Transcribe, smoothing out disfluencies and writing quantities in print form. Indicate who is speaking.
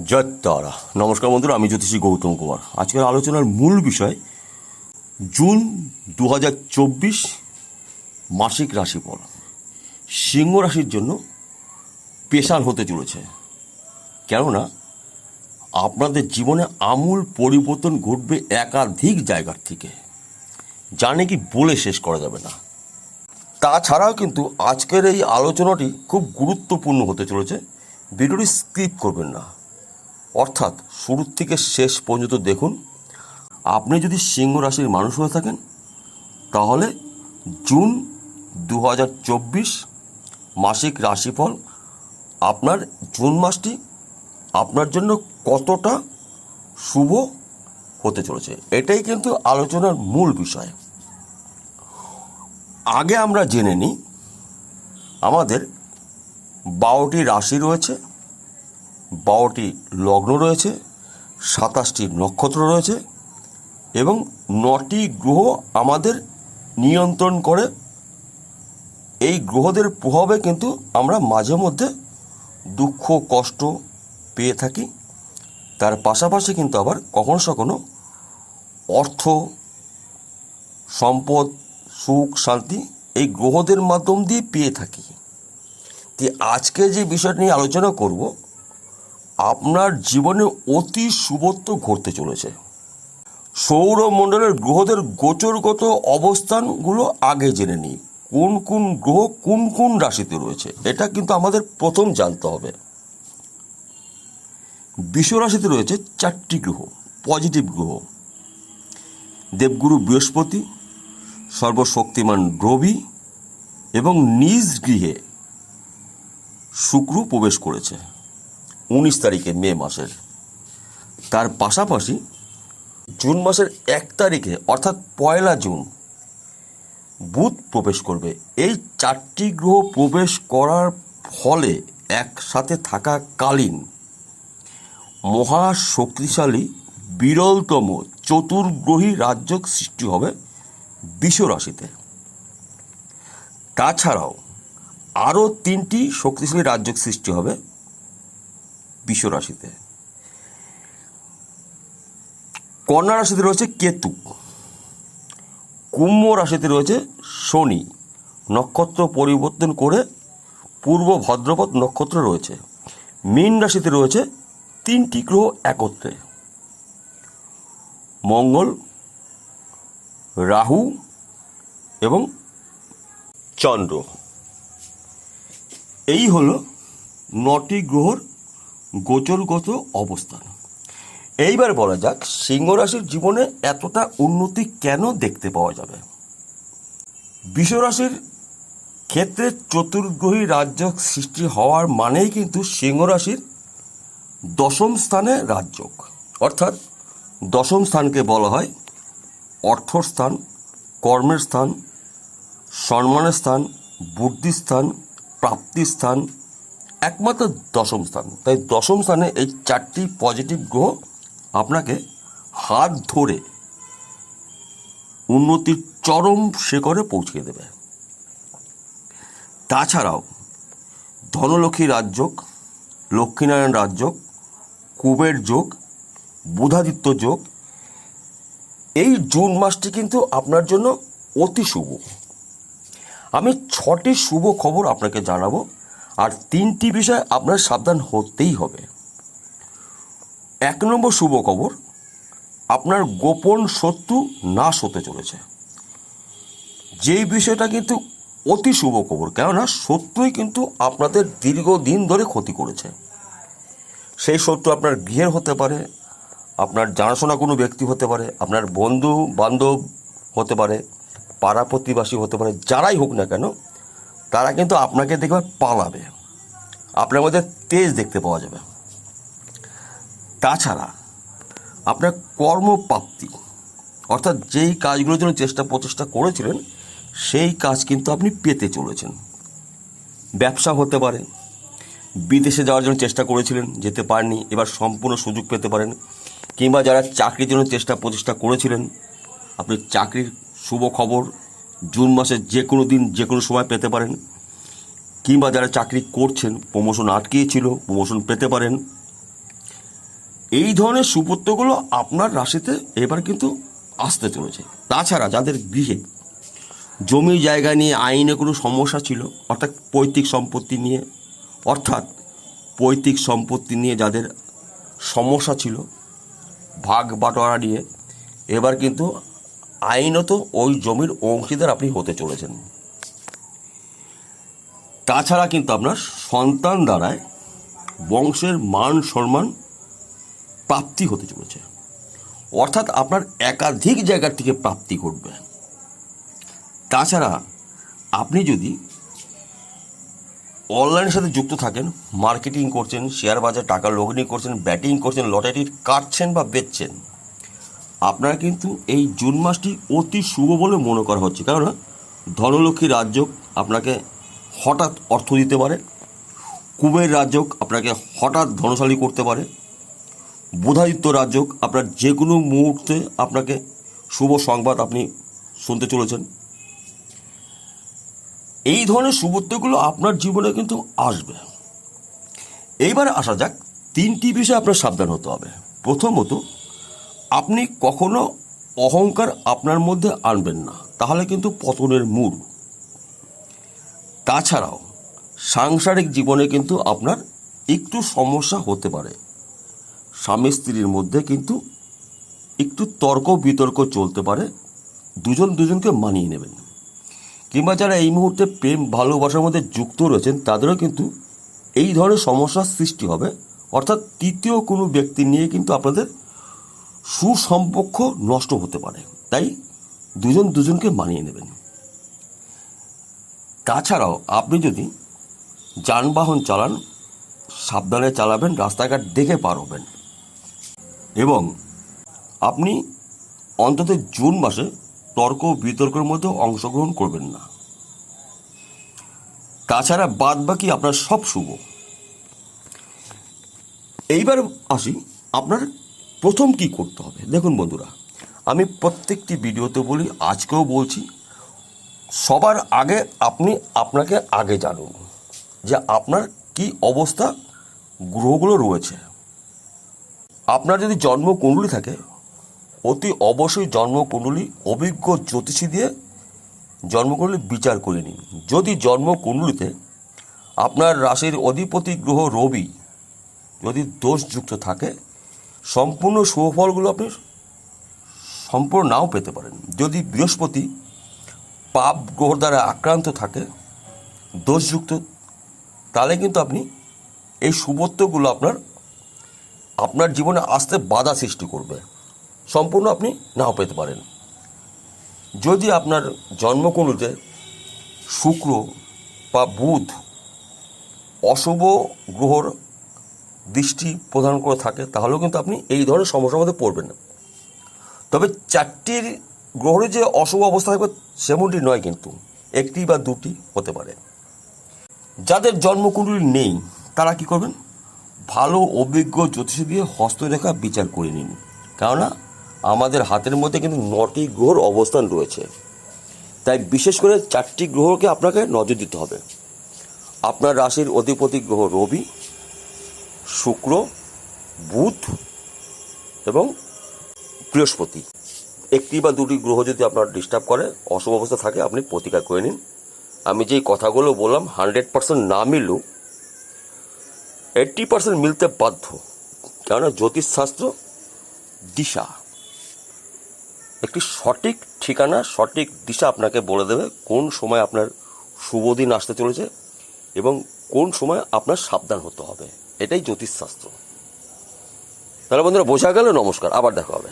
Speaker 1: জয় তারা। নমস্কার বন্ধুরা, আমি জ্যোতিষী গৌতম কুমার। আজকের আলোচনার মূল বিষয় জুন 2024 মাসিক রাশিফল। সিংহ রাশির জন্য স্পেশাল হতে চলেছে, কেননা আপনাদের জীবনে আমূল পরিবর্তন ঘটবে একাধিক জায়গার থেকে, যা নাকি বলে শেষ করা যাবে না। তাছাড়াও কিন্তু আজকের এই আলোচনাটি খুব গুরুত্বপূর্ণ হতে চলেছে। ভিডিওটি স্কিপ করবেন না, অর্থাৎ শুরু থেকে শেষ পর্যন্ত দেখুন। আপনি যদি সিংহ রাশির মানুষ হয়ে থাকেন তাহলে জুন 2024 মাসিক রাশিফল, আপনার জুন মাসটি আপনার জন্য কতটা শুভ হতে চলেছে, এটাই কিন্তু আলোচনার মূল বিষয়। আগে আমরা জেনে নিই, আমাদের 12টি রাশি রয়েছে, 12টি লগ্ন রয়েছে, 27টি নক্ষত্র রয়েছে এবং 9টি গ্রহ আমাদের নিয়ন্ত্রণ করে। এই গ্রহদের প্রভাবে কিন্তু আমরা মাঝে মধ্যে দুঃখ কষ্ট পেয়ে থাকি। তার পাশাপাশি কিন্তু আবার কখনো কখনো অর্থ সম্পদ সুখ শান্তি এই গ্রহদের মাধ্যম দিয়ে পেয়ে থাকি। তো আজকে যে বিষয়টা নিয়ে আলোচনা করব, আপনার জীবনে অতি শুভত্ব ঘটতে চলেছে। সৌরমণ্ডলের গ্রহদের গোচরগত অবস্থানগুলো আগে জেনে নিই। কোন কোন গ্রহ কোন কোন রাশিতে রয়েছে, এটা কিন্তু আমাদের প্রথম জানতে হবে। বৃষ রাশিতে রয়েছে 4টি গ্রহ, পজিটিভ গ্রহ। দেবগুরু বৃহস্পতি, সর্বশক্তিমান রবি এবং নিজ গৃহে শুক্র প্রবেশ করেছে 19 তারিখে মে মাসের। তার পাশাপাশি জুন মাসের 1 তারিখে অর্থাৎ 1 জুন বুধ প্রবেশ করবে। এই 4টি গ্রহ প্রবেশ করার ফলে একসাথে থাকাকালীন মহা শক্তিশালী বিরলতম চতুর্গ্রহী রাজযোগ সৃষ্টি হবে বৃষ রাশিতে। তাছাড়াও আরও 3টি শক্তিশালী রাজযোগ সৃষ্টি হবে বৃষ রাশিতে। কন্যা রাশিতে রয়েছে কেতু, কুম্ভ রাশিতে রয়েছে শনি, নক্ষত্র পরিবর্তন করে পূর্ব ভাদ্রপদ নক্ষত্র রয়েছে। মীন রাশিতে রয়েছে 3টি গ্রহ একত্রে, মঙ্গল, রাহু এবং চন্দ্র। এই হলো 9টি গ্রহর গোচরগত অবস্থান। এইবার বলা যাক, সিংহ রাশির জীবনে এতটা উন্নতি কেন দেখতে পাওয়া যাবে। বৃষ রাশির ক্ষেত্রে চতুর্গ্রহী রাজযোগ সৃষ্টি হওয়ার মানেই কিন্তু সিংহ রাশির 10ম স্থানে রাজযোগ, অর্থাৎ 10ম স্থানকে বলা হয় অর্থস্থান, কর্মের স্থান, সম্মানের স্থান, বুদ্ধির স্থান, প্রাপ্তির স্থান, একমাত্র 10ম স্থান। তাই 10ম স্থানে এই 4টি পজিটিভ গ্রহ আপনাকে হাত ধরে উন্নতির চরম শিখরে পৌঁছে দেবে। তাছাড়াও ধনলক্ষ্মী রাজযোগ, লক্ষ্মীনারায়ণ রাজযোগ, কুবের যোগ, বুধাদিত্য যোগ, এই জুন মাসটি কিন্তু আপনার জন্য অতি শুভ। আমি 6টি শুভ খবর আপনাকে জানাবো, আর 3টি বিষয় আপনার সাবধান হতেই হবে। 1 নম্বর শুভ খবর, আপনার গোপন শত্রু নাশ হতে চলেছে। যেই বিষয়টা কিন্তু অতি শুভ খবর, কেননা শত্রুই কিন্তু আপনাদের দীর্ঘদিন ধরে ক্ষতি করেছে। সেই শত্রু আপনার গৃহের হতে পারে, আপনার জানাশোনা কোনো ব্যক্তি হতে পারে, আপনার বন্ধু বান্ধব হতে পারে, পাড়া প্রতিবেশী হতে পারে, যারাই হোক না কেন, তারা কিন্তু আপনাকে দেখবে পালাবে, আপনার মধ্যে তেজ দেখতে পাওয়া যাবে। তাছাড়া আপনার কর্মপ্রাপ্তি, অর্থাৎ যেই কাজগুলোর জন্য প্রচেষ্টা করেছিলেন সেই কাজ কিন্তু আপনি পেতে চলেছেন। ব্যবসা হতে পারে, বিদেশে যাওয়ার জন্য চেষ্টা করেছিলেন, যেতে পারেননি, এবার সম্পূর্ণ সুযোগ পেতে পারেন। কিংবা যারা চাকরির জন্য প্রচেষ্টা করেছিলেন, আপনি চাকরির শুভ খবর জুন মাসের যে কোনো দিন যে কোনো সময় পেতে পারেন। কিংবা যারা চাকরি করছেন, প্রমোশন আটকিয়েছিল, প্রমোশন পেতে পারেন। এই ধরনের সুপত্যগুলো আপনার রাশিতে এবার কিন্তু আসতে চলেছে। তাছাড়া যাদের গৃহে জমি জায়গা নিয়ে আইনে কোনো সমস্যা ছিল, অর্থাৎ পৈতৃক সম্পত্তি নিয়ে যাদের সমস্যা ছিল, ভাগ বাটোয়ারা নিয়ে, এবার কিন্তু আইনত ওই জমির অংশীদার আপনি হতে চলেছেন। তাছাড়া কিন্তু আপনার সন্তান দ্বারায় বংশের মান সম্মান প্রাপ্তি হতে চলেছে, অর্থাৎ আপনার একাধিক জায়গার থেকে প্রাপ্তি ঘটবে। তাছাড়া আপনি যদি অনলাইনের সাথে যুক্ত থাকেন, মার্কেটিং করছেন, শেয়ার বাজার টাকা লগ্নি করছেন, ব্যাটিং করছেন, লটারি কাটছেন বা বেচছেন, আপনারা কিন্তু এই জুন মাসটি অতি শুভ বলে মনে করা হচ্ছে। কেননা ধনলক্ষ্মী রাজযোগ আপনাকে হঠাৎ অর্থ দিতে পারে, কুবের রাজযোগ আপনাকে হঠাৎ ধনশালী করতে পারে, বুধাদিত্য রাজযোগ আপনার যে কোনো মুহূর্তে আপনাকে শুভ সংবাদ আপনি শুনতে চলেছেন। এই ধরনের শুভত্বগুলো আপনার জীবনে কিন্তু আসবে। এইবার আসা যাক, 3টি বিষয়ে আপনার সাবধান হতে হবে। প্রথমত, আপনি কখনো অহংকার আপনার মধ্যে আনবেন না, তাহলে কিন্তু পতনের মূল। তাছাড়াও সাংসারিক জীবনে কিন্তু আপনার একটু সমস্যা হতে পারে, স্বামী স্ত্রীর মধ্যে কিন্তু একটু তর্ক বিতর্ক চলতে পারে, দুজন দুজনকে মানিয়ে নেবেন। কিংবা যারা এই মুহূর্তে প্রেম ভালোবাসার মধ্যে যুক্ত রয়েছেন, তাদেরও কিন্তু এই ধরনের সমস্যার সৃষ্টি হবে, অর্থাৎ তৃতীয় কোনো ব্যক্তি নিয়ে কিন্তু আপনাদের সুসম্পর্ক নষ্ট হতে পারে, তাই দুজন দুজনকে মানিয়ে নেবেন। তাছাড়াও আপনি যদি যানবাহন চালান, সাবধানে চালাবেন, রাস্তাঘাট দেখে পার হবেন, এবং আপনি অন্তত জুন মাসে তর্ক বিতর্কের মধ্যে অংশগ্রহণ করবেন না। তাছাড়া বাদ বাকি আপনার সব শুভ। এইবার আসি, আপনার প্রথম কি করতে হবে। দেখুন বন্ধুরা, আমি প্রত্যেকটি ভিডিওতে বলি, আজকেও বলছি, সবার আগে আপনাকে আগে জানুন যে আপনার কি অবস্থা গ্রহগুলো রয়েছে। আপনার যদি জন্মকুণ্ডলী থাকে, অতি অবশ্যই জন্মকুণ্ডলী অভিজ্ঞ জ্যোতিষী দিয়ে জন্মকুণ্ডলী বিচার করে নিন। যদি জন্মকুণ্ডলীতে আপনার রাশির অধিপতি গ্রহ রবি যদি দোষযুক্ত থাকে, সম্পূর্ণ সুফলগুলো আপনি সম্পূর্ণ নাও পেতে পারেন। যদি বৃহস্পতি পাপ গ্রহ দ্বারা আক্রান্ত থাকে, দোষযুক্ত, তাহলে কিন্তু আপনি এই শুভত্বগুলো আপনার জীবনে আসতে বাধা সৃষ্টি করবে, সম্পূর্ণ আপনি নাও পেতে পারেন। যদি আপনার জন্মকুণ্ডলীতে শুক্র বা বুধ অশুভ গ্রহর দৃষ্টি প্রদান করে থাকে, তাহলেও কিন্তু আপনি এই ধরনের সমস্যার মধ্যে পড়বেন না। তবে 4টির গ্রহের যে অশুভ অবস্থা থাকবে সেমনটি নয়, কিন্তু 1টি বা 2টি হতে পারে। যাদের জন্মকুণ্ডলী নেই তারা কি করবেন, ভালো অভিজ্ঞ জ্যোতিষী দিয়ে হস্তরেখা বিচার করে নিন। কেননা আমাদের হাতের মধ্যে কিন্তু 9টি গ্রহর অবস্থান রয়েছে, তাই বিশেষ করে 4টি গ্রহকে আপনাকে নজর দিতে হবে। আপনার রাশির অধিপতি গ্রহ রবি, শুক্র, বুধ এবং বৃহস্পতি। 1টি বা 2টি গ্রহ যদি আপনার ডিস্টার্ব করে, অশুভ অবস্থা থাকে, আপনি প্রতিকার করে নিন। আমি যেই কথাগুলো বললাম 100% না মিললেও 80% মিলতে বাধ্য, কেননা জ্যোতিষশাস্ত্র দিশা, একটি সঠিক ঠিকানা, সঠিক দিশা আপনাকে বলে দেবে কোন সময় আপনার শুভ দিন আসতে চলেছে এবং কোন সময় আপনার সাবধান হতে হবে। এটাই জ্যোতিষশাস্ত্র। তাহলে বন্ধুরা বোঝা গেল। নমস্কার, আবার দেখা হবে।